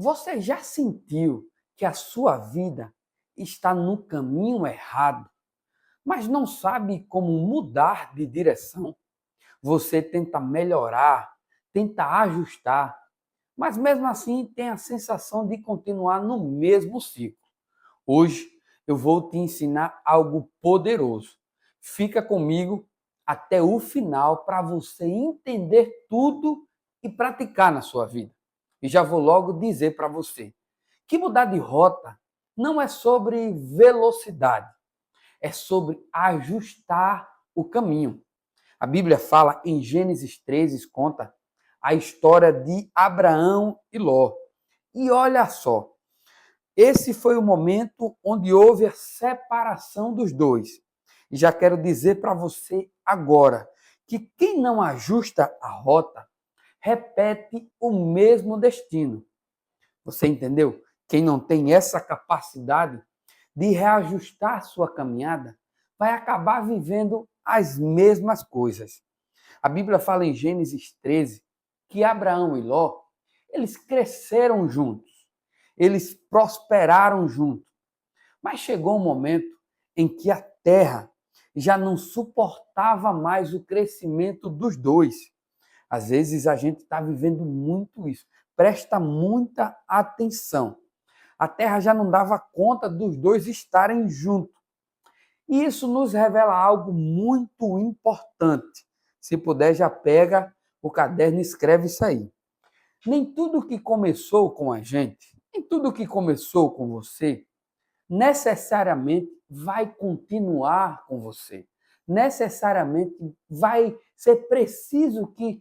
Você já sentiu que a sua vida está no caminho errado, mas não sabe como mudar de direção? Você tenta melhorar, tenta ajustar, mas mesmo assim tem a sensação de continuar no mesmo ciclo. Hoje eu vou te ensinar algo poderoso. Fica comigo até o final para você entender tudo e praticar na sua vida. E já vou logo dizer para você que mudar de rota não é sobre velocidade, é sobre ajustar o caminho. A Bíblia fala em Gênesis 13, conta a história de Abraão e Ló. E olha só, esse foi o momento onde houve a separação dos dois. E já quero dizer para você agora que quem não ajusta a rota repete o mesmo destino. Você entendeu? Quem não tem essa capacidade de reajustar a sua caminhada vai acabar vivendo as mesmas coisas. A Bíblia fala em Gênesis 13 que Abraão e Ló, eles cresceram juntos, eles prosperaram juntos. Mas chegou um momento em que a terra já não suportava mais o crescimento dos dois. Às vezes a gente está vivendo muito isso. Presta muita atenção. A terra já não dava conta dos dois estarem juntos. E isso nos revela algo muito importante. Se puder, já pega o caderno e escreve isso aí. Nem tudo que começou com a gente, nem tudo que começou com você, necessariamente vai continuar com você. Necessariamente vai ser preciso que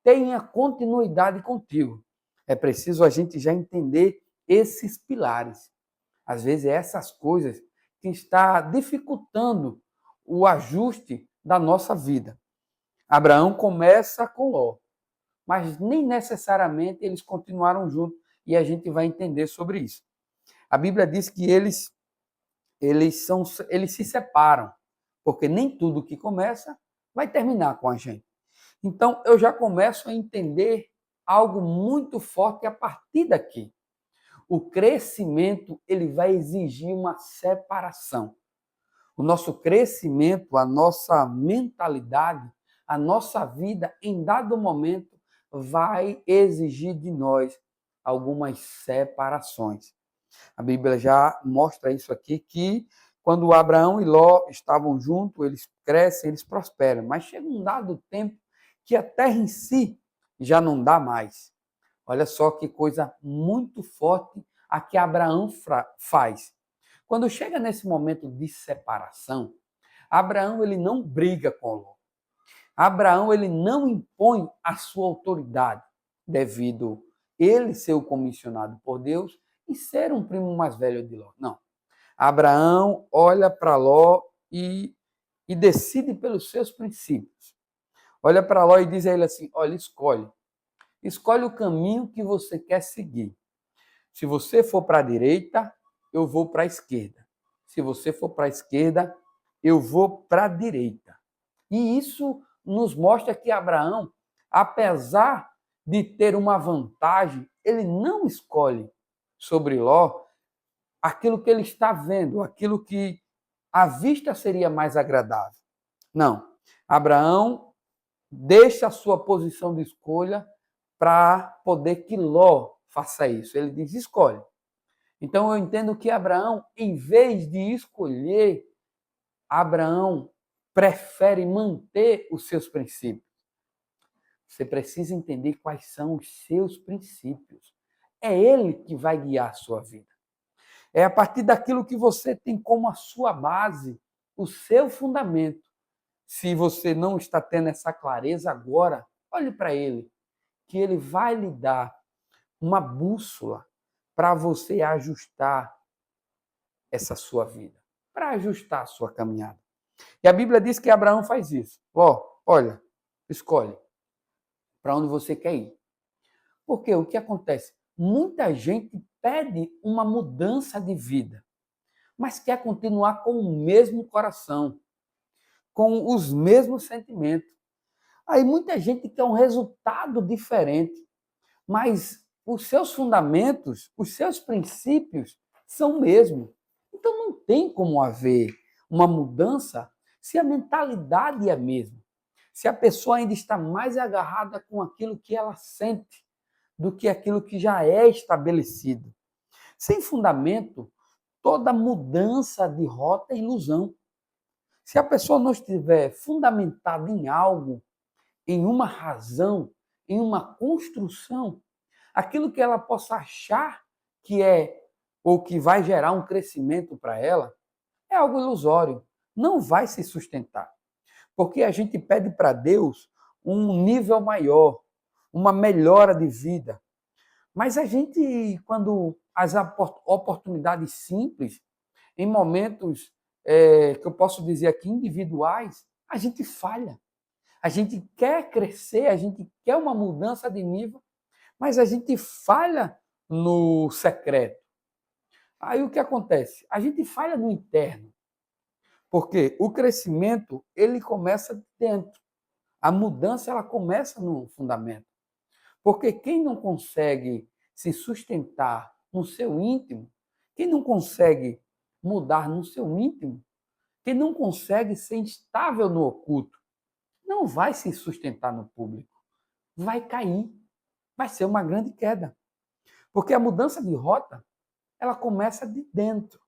tenha continuidade contigo. É preciso a gente já entender esses pilares. Às vezes, é essas coisas que está dificultando o ajuste da nossa vida. Abraão começa com Ló, mas nem necessariamente eles continuaram juntos e a gente vai entender sobre isso. A Bíblia diz que eles se separam, porque nem tudo que começa vai terminar com a gente. Então, eu já começo a entender algo muito forte a partir daqui. O crescimento, ele vai exigir uma separação. O nosso crescimento, a nossa mentalidade, a nossa vida, em dado momento, vai exigir de nós algumas separações. A Bíblia já mostra isso aqui, que quando Abraão e Ló estavam juntos, eles crescem, eles prosperam. Mas chega um dado tempo que a terra em si já não dá mais. Olha só que coisa muito forte a que Abraão faz. Quando chega nesse momento de separação, Abraão ele não briga com Ló. Abraão ele não impõe a sua autoridade, devido ele ser o comissionado por Deus e ser um primo mais velho de Ló. Não. Abraão olha para Ló e decide pelos seus princípios. Olha para Ló e diz a ele assim: olha, escolhe. Escolhe o caminho que você quer seguir. Se você for para a direita, eu vou para a esquerda. Se você for para a esquerda, eu vou para a direita. E isso nos mostra que Abraão, apesar de ter uma vantagem, ele não escolhe sobre Ló aquilo que ele está vendo, aquilo que à vista seria mais agradável. Não. Abraão deixa a sua posição de escolha para poder que Ló faça isso. Ele diz: escolhe. Então eu entendo que Abraão, em vez de escolher, Abraão prefere manter os seus princípios. Você precisa entender quais são os seus princípios. É ele que vai guiar a sua vida. É a partir daquilo que você tem como a sua base, o seu fundamento. Se você não está tendo essa clareza agora, olhe para ele, que ele vai lhe dar uma bússola para você ajustar essa sua vida, para ajustar a sua caminhada. E a Bíblia diz que Abraão faz isso. Ó, olha, escolhe para onde você quer ir. Porque o que acontece? Muita gente pede uma mudança de vida, mas quer continuar com o mesmo coração, com os mesmos sentimentos. Aí muita gente quer um resultado diferente, mas os seus fundamentos, os seus princípios são o mesmo. Então não tem como haver uma mudança se a mentalidade é a mesma. Se a pessoa ainda está mais agarrada com aquilo que ela sente do que aquilo que já é estabelecido. Sem fundamento, toda mudança de rota é ilusão. Se a pessoa não estiver fundamentada em algo, em uma razão, em uma construção, aquilo que ela possa achar que é ou que vai gerar um crescimento para ela, é algo ilusório. Não vai se sustentar. Porque a gente pede para Deus um nível maior, uma melhora de vida. Mas a gente, quando as oportunidades simples, em momentos que eu posso dizer aqui individuais, a gente falha. A gente quer crescer, a gente quer uma mudança de nível, mas a gente falha no secreto. Aí o que acontece? A gente falha no interno, porque o crescimento ele começa de dentro. A mudança ela começa no fundamento. Porque quem não consegue se sustentar no seu íntimo, quem não consegue mudar no seu íntimo, quem não consegue ser instável no oculto, não vai se sustentar no público. Vai cair. Vai ser uma grande queda. Porque a mudança de rota, ela começa de dentro.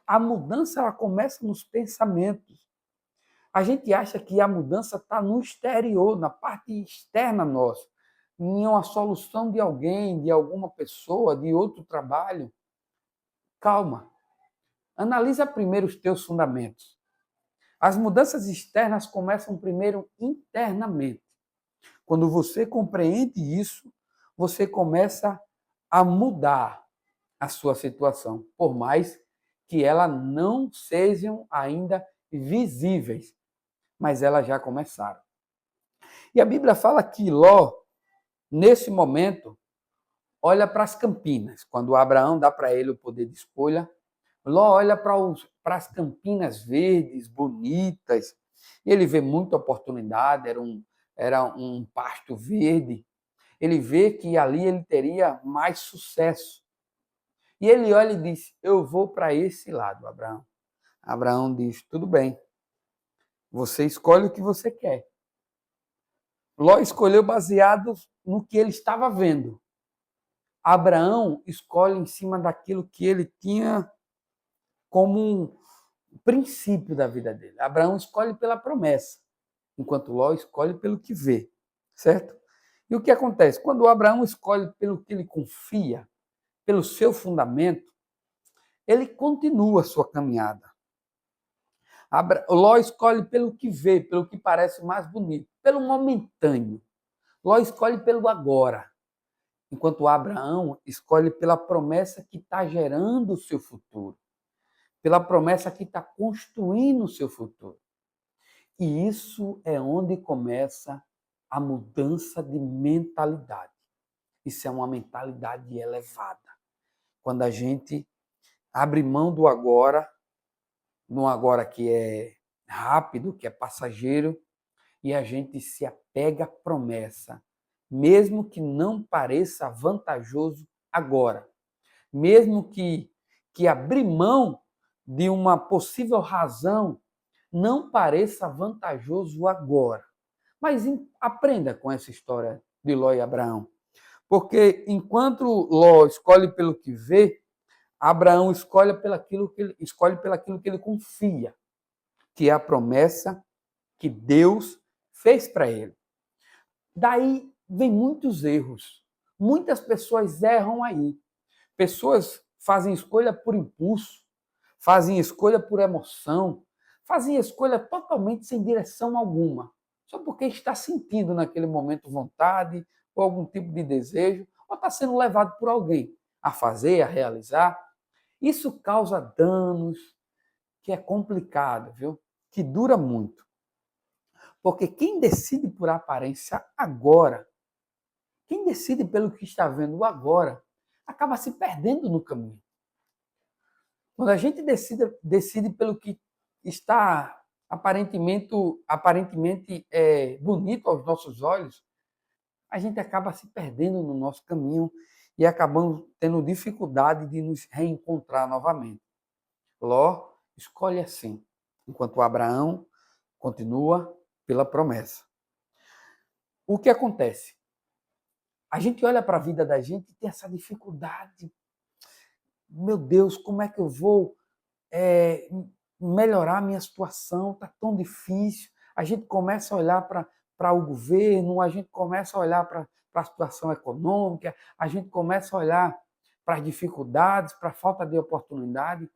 A mudança, ela começa nos pensamentos. A gente acha que a mudança está no exterior, na parte externa nossa, em uma solução de alguém, de alguma pessoa, de outro trabalho. Calma. Analisa primeiro os teus fundamentos. As mudanças externas começam primeiro internamente. Quando você compreende isso, você começa a mudar a sua situação, por mais que elas não sejam ainda visíveis, mas elas já começaram. E a Bíblia fala que Ló, nesse momento, olha para as campinas. Quando Abraão dá para ele o poder de escolha, Ló olha para as campinas verdes, bonitas. Ele vê muita oportunidade, era um pasto verde. Ele vê que ali ele teria mais sucesso. E ele olha e diz: eu vou para esse lado, Abraão. Abraão diz: tudo bem, você escolhe o que você quer. Ló escolheu baseado no que ele estava vendo. Abraão escolhe em cima daquilo que ele tinha como um princípio da vida dele. Abraão escolhe pela promessa, enquanto Ló escolhe pelo que vê, certo? E o que acontece? Quando Abraão escolhe pelo que ele confia, pelo seu fundamento, ele continua a sua caminhada. Ló escolhe pelo que vê, pelo que parece mais bonito, pelo momentâneo. Ló escolhe pelo agora, enquanto Abraão escolhe pela promessa que está gerando o seu futuro, pela promessa que está construindo o seu futuro. E isso é onde começa a mudança de mentalidade. Isso é uma mentalidade elevada. Quando a gente abre mão do agora, no agora que é rápido, que é passageiro, e a gente se apega à promessa, mesmo que não pareça vantajoso agora, mesmo que abrir mão de uma possível razão não pareça vantajoso agora. Mas aprenda com essa história de Ló e Abraão. Porque enquanto Ló escolhe pelo que vê, Abraão escolhe pelaquilo que ele confia, que é a promessa que Deus fez para ele. Daí vem muitos erros. Muitas pessoas erram aí. Pessoas fazem escolha por impulso, fazem escolha por emoção, fazem escolha totalmente sem direção alguma, só porque está sentindo naquele momento vontade ou algum tipo de desejo, ou está sendo levado por alguém a fazer, a realizar. Isso causa danos, que é complicado, viu? Que dura muito. Porque quem decide por aparência agora, quem decide pelo que está vendo agora, acaba se perdendo no caminho. Quando a gente decide pelo que está aparentemente bonito aos nossos olhos, a gente acaba se perdendo no nosso caminho e acabamos tendo dificuldade de nos reencontrar novamente. Ló escolhe assim, enquanto Abraão continua pela promessa. O que acontece? A gente olha para a vida da gente e tem essa dificuldade. Meu Deus, como é que eu vou melhorar a minha situação? Está tão difícil. A gente começa a olhar para o governo, a gente começa a olhar para a situação econômica, a gente começa a olhar para as dificuldades, para a falta de oportunidade.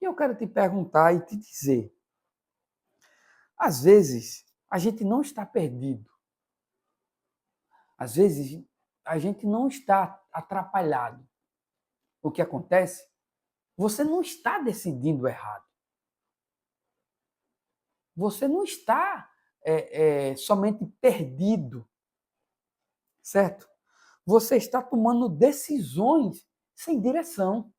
E eu quero te perguntar e te dizer, às vezes a gente não está perdido. Às vezes a gente não está atrapalhado. O que acontece? Você não está decidindo errado. Você não está somente perdido, certo? Você está tomando decisões sem direção.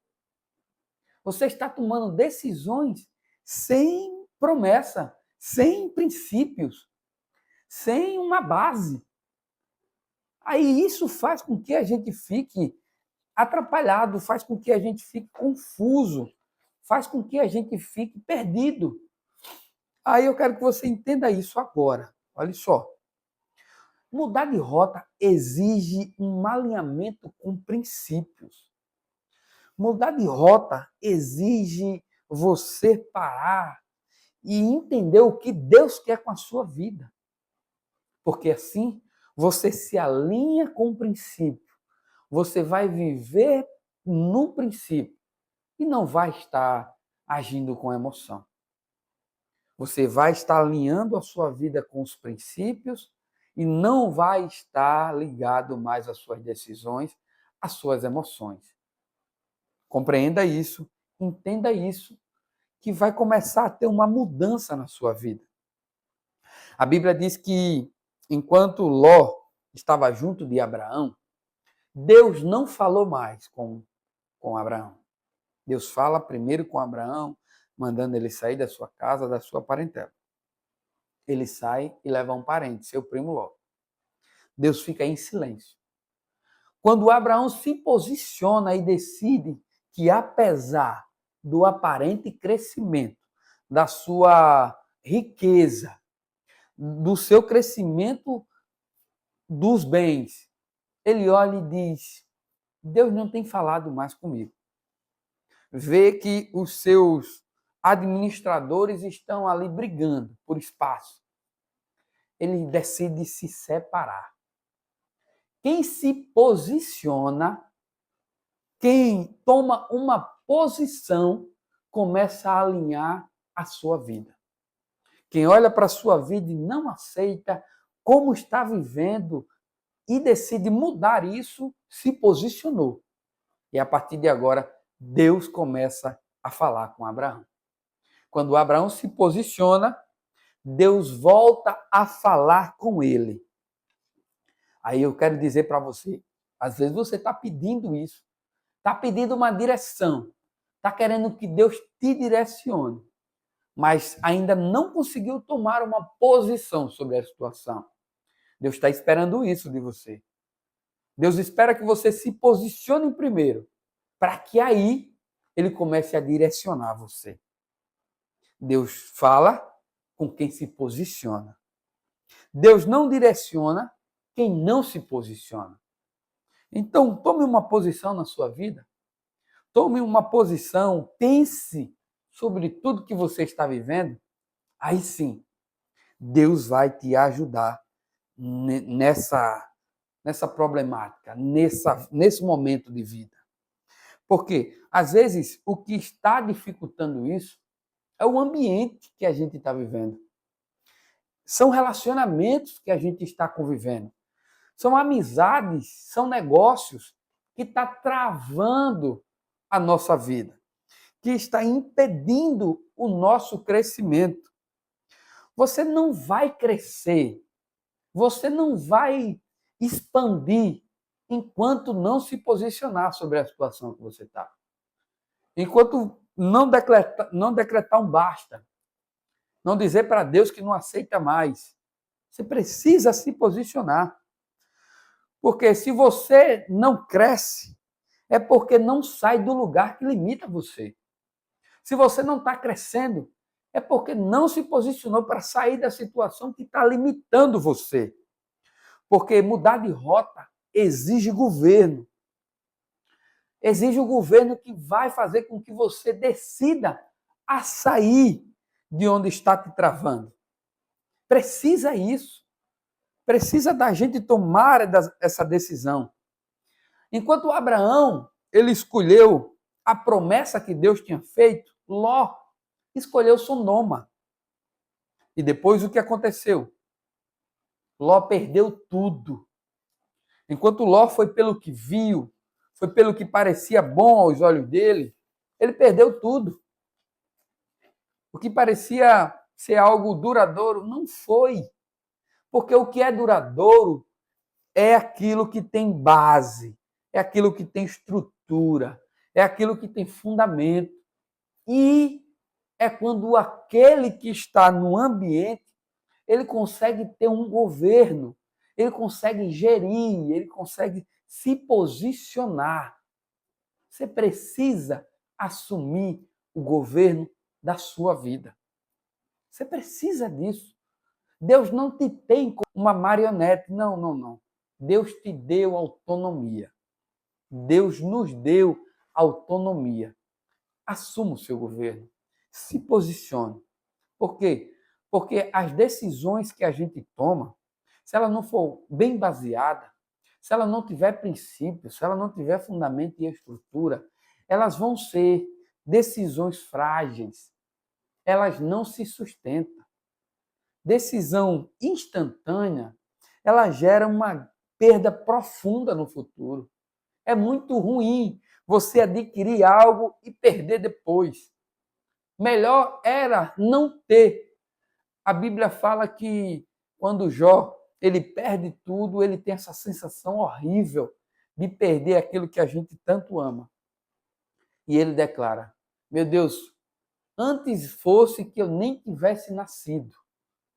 Você está tomando decisões sem promessa, sem princípios, sem uma base. Aí isso faz com que a gente fique atrapalhado, faz com que a gente fique confuso, faz com que a gente fique perdido. Aí eu quero que você entenda isso agora. Olha só. Mudar de rota exige um alinhamento com princípios. Mudar de rota exige você parar e entender o que Deus quer com a sua vida. Porque assim você se alinha com o princípio. Você vai viver no princípio e não vai estar agindo com emoção. Você vai estar alinhando a sua vida com os princípios e não vai estar ligado mais às suas decisões, às suas emoções. Compreenda isso, entenda isso, que vai começar a ter uma mudança na sua vida. A Bíblia diz que enquanto Ló estava junto de Abraão, Deus não falou mais com Abraão. Deus fala primeiro com Abraão, mandando ele sair da sua casa, da sua parentela. Ele sai e leva um parente, seu primo Ló. Deus fica em silêncio. Quando Abraão se posiciona e decide que, apesar do aparente crescimento, da sua riqueza, do seu crescimento dos bens, ele olha e diz: Deus não tem falado mais comigo. Vê que os seus administradores estão ali brigando por espaço. Ele decide se separar. Quem se posiciona, quem toma uma posição, começa a alinhar a sua vida. Quem olha para a sua vida e não aceita como está vivendo e decide mudar isso, se posicionou. E a partir de agora, Deus começa a falar com Abraão. Quando Abraão se posiciona, Deus volta a falar com ele. Aí eu quero dizer para você, às vezes você está pedindo isso, está pedindo uma direção, está querendo que Deus te direcione, mas ainda não conseguiu tomar uma posição sobre a situação. Deus está esperando isso de você. Deus espera que você se posicione primeiro, para que aí ele comece a direcionar você. Deus fala com quem se posiciona. Deus não direciona quem não se posiciona. Então, tome uma posição na sua vida. Tome uma posição, pense sobre tudo que você está vivendo. Aí sim, Deus vai te ajudar nessa problemática, nesse momento de vida. Porque, às vezes, o que está dificultando isso é o ambiente que a gente está vivendo. São relacionamentos que a gente está convivendo. São amizades, são negócios que estão travando a nossa vida, que está impedindo o nosso crescimento. Você não vai crescer, você não vai expandir enquanto não se posicionar sobre a situação que você está. Enquanto não decretar um basta, não dizer para Deus que não aceita mais. Você precisa se posicionar. Porque se você não cresce, é porque não sai do lugar que limita você. Se você não está crescendo, é porque não se posicionou para sair da situação que está limitando você. Porque mudar de rota exige governo. Exige o governo que vai fazer com que você decida a sair de onde está te travando. Precisa isso. Precisa da gente tomar essa decisão. Enquanto Abraão, ele escolheu a promessa que Deus tinha feito, Ló escolheu Sodoma. E depois o que aconteceu? Ló perdeu tudo. Enquanto Ló foi pelo que viu, foi pelo que parecia bom aos olhos dele, ele perdeu tudo. O que parecia ser algo duradouro não foi. Porque o que é duradouro é aquilo que tem base, é aquilo que tem estrutura, é aquilo que tem fundamento. E é quando aquele que está no ambiente, ele consegue ter um governo, ele consegue gerir, ele consegue se posicionar. Você precisa assumir o governo da sua vida. Você precisa disso. Deus não te tem como uma marionete. Não, não, não. Deus te deu autonomia. Deus nos deu autonomia. Assuma o seu governo. Se posicione. Por quê? Porque as decisões que a gente toma, se ela não for bem baseada, se ela não tiver princípio, se ela não tiver fundamento e estrutura, elas vão ser decisões frágeis. Elas não se sustentam. Decisão instantânea, ela gera uma perda profunda no futuro. É muito ruim você adquirir algo e perder depois. Melhor era não ter. A Bíblia fala que quando Jó ele perde tudo, ele tem essa sensação horrível de perder aquilo que a gente tanto ama. E ele declara: meu Deus, antes fosse que eu nem tivesse nascido.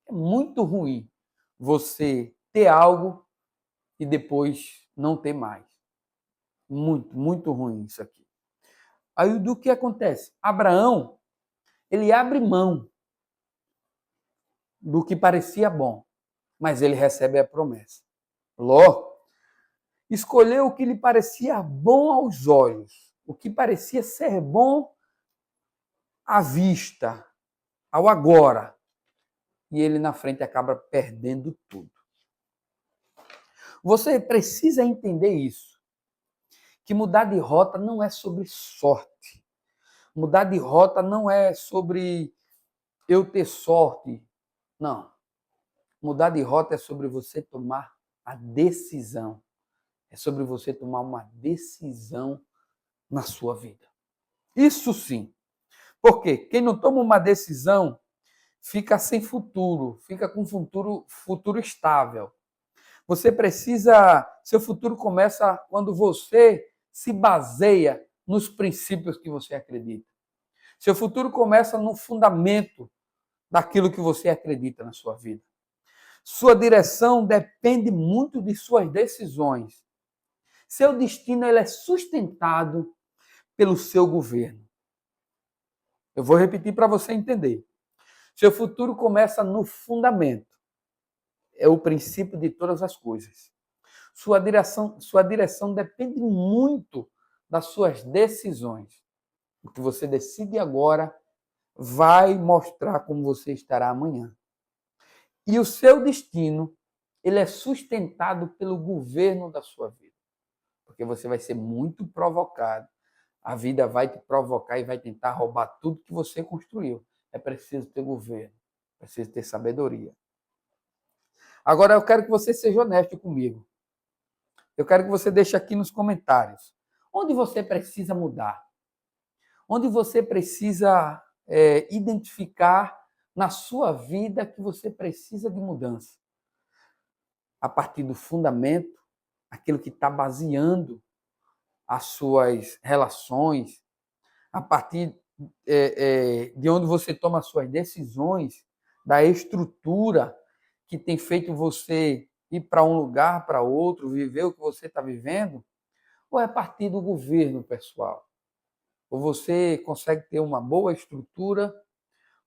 É muito ruim você ter algo e depois não ter mais. Muito, muito ruim isso aqui. Aí do que acontece? Abraão, ele abre mão do que parecia bom, mas ele recebe a promessa. Ló escolheu o que lhe parecia bom aos olhos, o que parecia ser bom à vista, ao agora. E ele na frente acaba perdendo tudo. Você precisa entender isso, que mudar de rota não é sobre sorte. Mudar de rota não é sobre eu ter sorte. Não. Mudar de rota é sobre você tomar a decisão. É sobre você tomar uma decisão na sua vida. Isso sim. Porque quem não toma uma decisão fica sem futuro, fica com futuro estável. Você precisa, seu futuro começa quando você se baseia nos princípios que você acredita. Seu futuro começa no fundamento daquilo que você acredita na sua vida. Sua direção depende muito de suas decisões. Seu destino ele é sustentado pelo seu governo. Eu vou repetir para você entender. Seu futuro começa no fundamento. É o princípio de todas as coisas. Sua direção depende muito das suas decisões. O que você decide agora vai mostrar como você estará amanhã. E o seu destino, ele é sustentado pelo governo da sua vida. Porque você vai ser muito provocado. A vida vai te provocar e vai tentar roubar tudo que você construiu. É preciso ter governo, é preciso ter sabedoria. Agora eu quero que você seja honesto comigo. Eu quero que você deixe aqui nos comentários. Onde você precisa mudar? Onde você precisa identificar na sua vida que você precisa de mudança? A partir do fundamento, aquilo que está baseando as suas relações, a partir de onde você toma as suas decisões, da estrutura que tem feito você ir para um lugar, para outro, viver o que você está vivendo? Ou é a partir do governo, pessoal? Ou você consegue ter uma boa estrutura,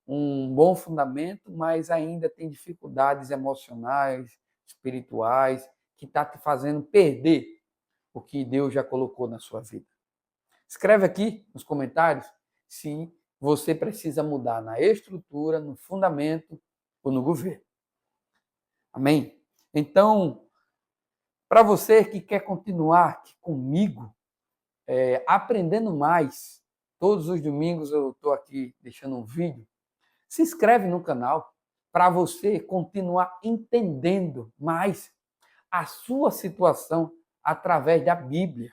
um bom fundamento, mas ainda tem dificuldades emocionais, espirituais, que está te fazendo perder o que Deus já colocou na sua vida? Escreve aqui nos comentários se você precisa mudar na estrutura, no fundamento ou no governo. Amém? Então, para você que quer continuar aqui comigo, aprendendo mais, todos os domingos eu estou aqui deixando um vídeo. Se inscreve no canal para você continuar entendendo mais a sua situação através da Bíblia.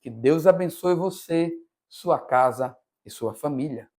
Que Deus abençoe você, sua casa e sua família.